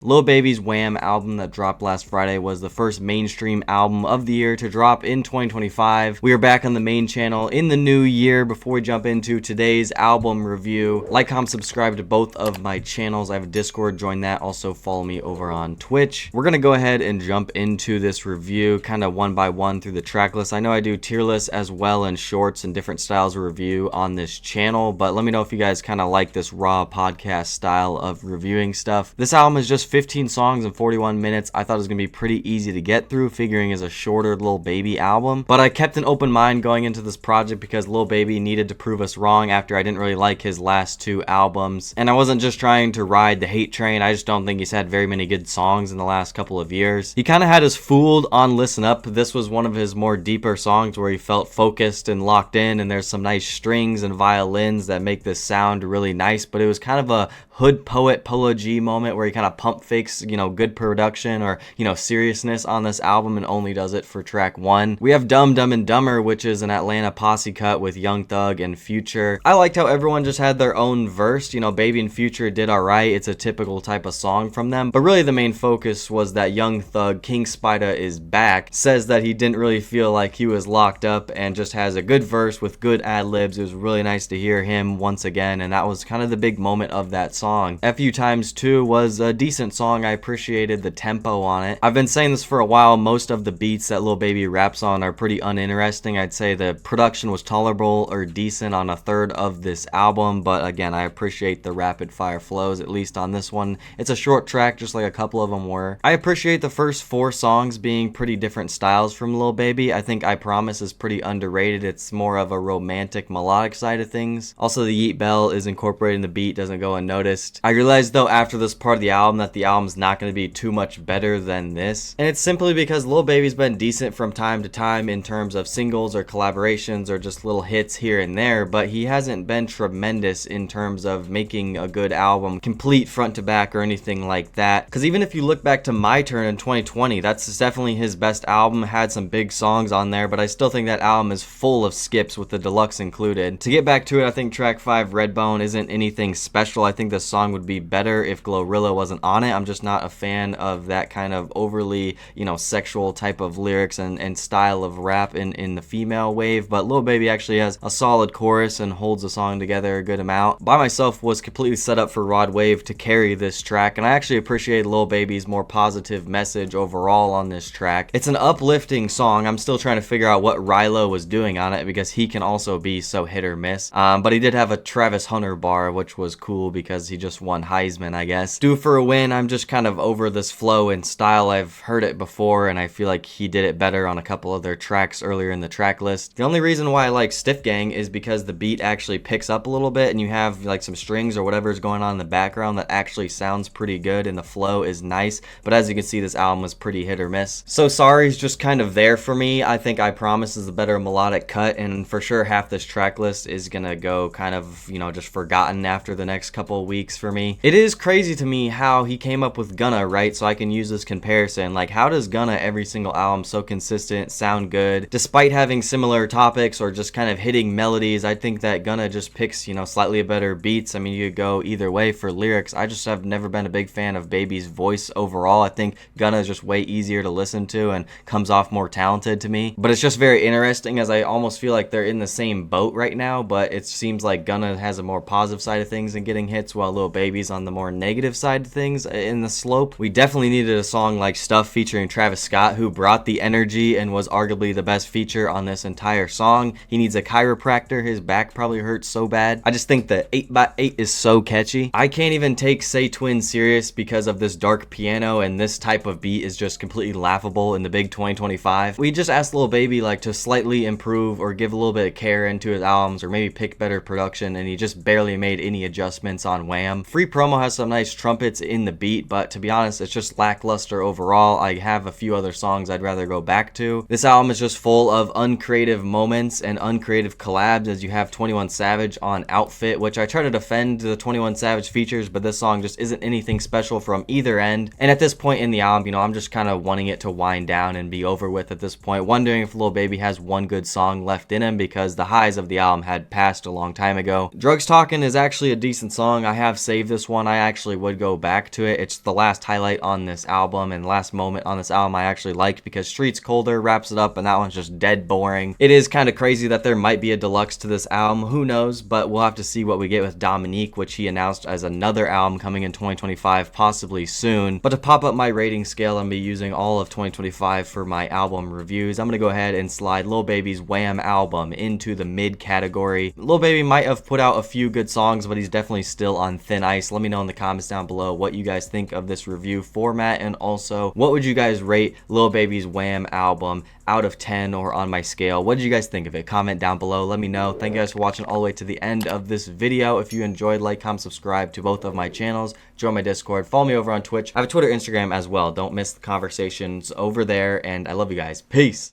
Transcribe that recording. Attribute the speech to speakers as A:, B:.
A: Lil Baby's WHAM album that dropped last Friday was the first mainstream album of the year to drop in 2025. We are back on the main channel in the new year. Before we jump into today's album review, like, comment, subscribe to both of my channels. I have a Discord, join that. Also follow me over on Twitch. We're gonna go ahead and jump into this review kind of one by one through the track list. I know I do tier lists as well and shorts and different styles of review on this channel, but let me know if you guys kind of like this raw podcast style of reviewing stuff. This album is just 15 songs and 41 minutes. I thought it was gonna be pretty easy to get through, figuring as a shorter Lil Baby album, but I kept an open mind going into this project because Lil Baby needed to prove us wrong after I didn't really like his last two albums, and I wasn't just trying to ride the hate train. I just don't think he's had very many good songs in the last couple of years. He kind of had us fooled on Listen Up. This was one of his more deeper songs where he felt focused and locked in, and there's some nice strings and violins that make this sound really nice, but it was kind of a hood poet Polo G moment where he kind of pump fakes, good production or, seriousness on this album and only does it for track 1. We have Dumb Dumb and Dumber, which is an Atlanta posse cut with Young Thug and Future. I liked how everyone just had their own verse. Baby and Future did alright. It's a typical type of song from them, but really the main focus was that Young Thug, King Spider is back, says that he didn't really feel like he was locked up and just has a good verse with good ad-libs. It was really nice to hear him once again, and that was kind of the big moment of that song. FU Times 2 was a decent song. I appreciated the tempo on it. I've been saying this for a while. Most of the beats that Lil Baby raps on are pretty uninteresting. I'd say the production was tolerable or decent on a third of this album, but again, I appreciate the rapid fire flows, at least on this one. It's a short track, just like a couple of them were. I appreciate the first 4 songs being pretty different styles from Lil Baby. I think I Promise is pretty underrated. It's more of a romantic, melodic side of things. Also, the Yeet Bell is incorporated in the beat, doesn't go unnoticed. I realized though after this part of the album that the album's not going to be too much better than this, and it's simply because Lil Baby's been decent from time to time in terms of singles or collaborations or just little hits here and there, but he hasn't been tremendous in terms of making a good album complete front to back or anything like that. Because even if you look back to My Turn in 2020, that's definitely his best album. Had some big songs on there, but I still think that album is full of skips with the deluxe included. To get back to it, I think track 5, Redbone, isn't anything special. I think the song would be better if Glorilla wasn't on it. I'm just not a fan of that kind of overly, sexual type of lyrics and style of rap in the female wave, but Lil Baby actually has a solid chorus and holds the song together a good amount. By Myself was completely set up for Rod Wave to carry this track, and I actually appreciate Lil Baby's more positive message overall on this track. It's an uplifting song. I'm still trying to figure out what Rilo was doing on it because he can also be so hit or miss, but he did have a Travis Hunter bar, which was cool because he just won Heisman, I guess. Due for a Win, I'm just kind of over this flow and style. I've heard it before, and I feel like he did it better on a couple of their tracks earlier in the track list. The only reason why I like Stiff Gang is because the beat actually picks up a little bit, and you have like some strings or whatever is going on in the background that actually sounds pretty good, and the flow is nice, but as you can see, this album was pretty hit or miss. So Sorry's just kind of there for me. I think I Promise is a better melodic cut, and for sure half this track list is gonna go kind of, just forgotten after the next couple of weeks for me. It is crazy to me how he came up with Gunna, right? So I can use this comparison. Like, how does Gunna every single album so consistent, sound good, despite having similar topics or just kind of hitting melodies? I think that Gunna just picks, slightly better beats. I mean, you could go either way for lyrics. I just have never been a big fan of Baby's voice overall. I think Gunna is just way easier to listen to and comes off more talented to me. But it's just very interesting as I almost feel like they're in the same boat right now, but it seems like Gunna has a more positive side of things and getting hits while Lil Baby's on the more negative side of things in the slope. We definitely needed a song like Stuff featuring Travis Scott, who brought the energy and was arguably the best feature on this entire song. He needs a chiropractor. His back probably hurts so bad. I just think the 8x8 is so catchy. I can't even take Say Twin serious because of this dark piano, and this type of beat is just completely laughable in the big 2025. We just asked Lil Baby to slightly improve or give a little bit of care into his albums or maybe pick better production, and he just barely made any adjustments on WHAM. Free Promo has some nice trumpets in the beat, but to be honest, it's just lackluster overall. I have a few other songs I'd rather go back to. This album is just full of uncreative moments and uncreative collabs, as you have 21 Savage on Outfit, which I try to defend the 21 Savage features, but this song just isn't anything special from either end. And at this point in the album, I'm just kind of wanting it to wind down and be over with at this point, wondering if Lil Baby has one good song left in him because the highs of the album had passed a long time ago. Drugs Talkin' is actually a decent song. I have have saved this one, I actually would go back to it. It's the last highlight on this album and last moment on this album I actually liked, because Streets Colder wraps it up and that one's just dead boring. It is kind of crazy that there might be a deluxe to this album, who knows, but we'll have to see what we get with Dominique, which he announced as another album coming in 2025, possibly soon. But to pop up my rating scale, I'm gonna be using all of 2025 for my album reviews. I'm gonna go ahead and slide Lil Baby's WHAM album into the mid category. Lil Baby might have put out a few good songs, but he's definitely still on thin ice. Let me know in the comments down below what you guys think of this review format, and also what would you guys rate Lil Baby's WHAM album out of 10 or on my scale. What did you guys think of it? Comment down below, let me know. Thank you guys for watching all the way to the end of this video. If you enjoyed, like, comment, subscribe to both of my channels, join my Discord, follow me over on Twitch. I have a Twitter, Instagram as well. Don't miss the conversations over there, and I love you guys. Peace.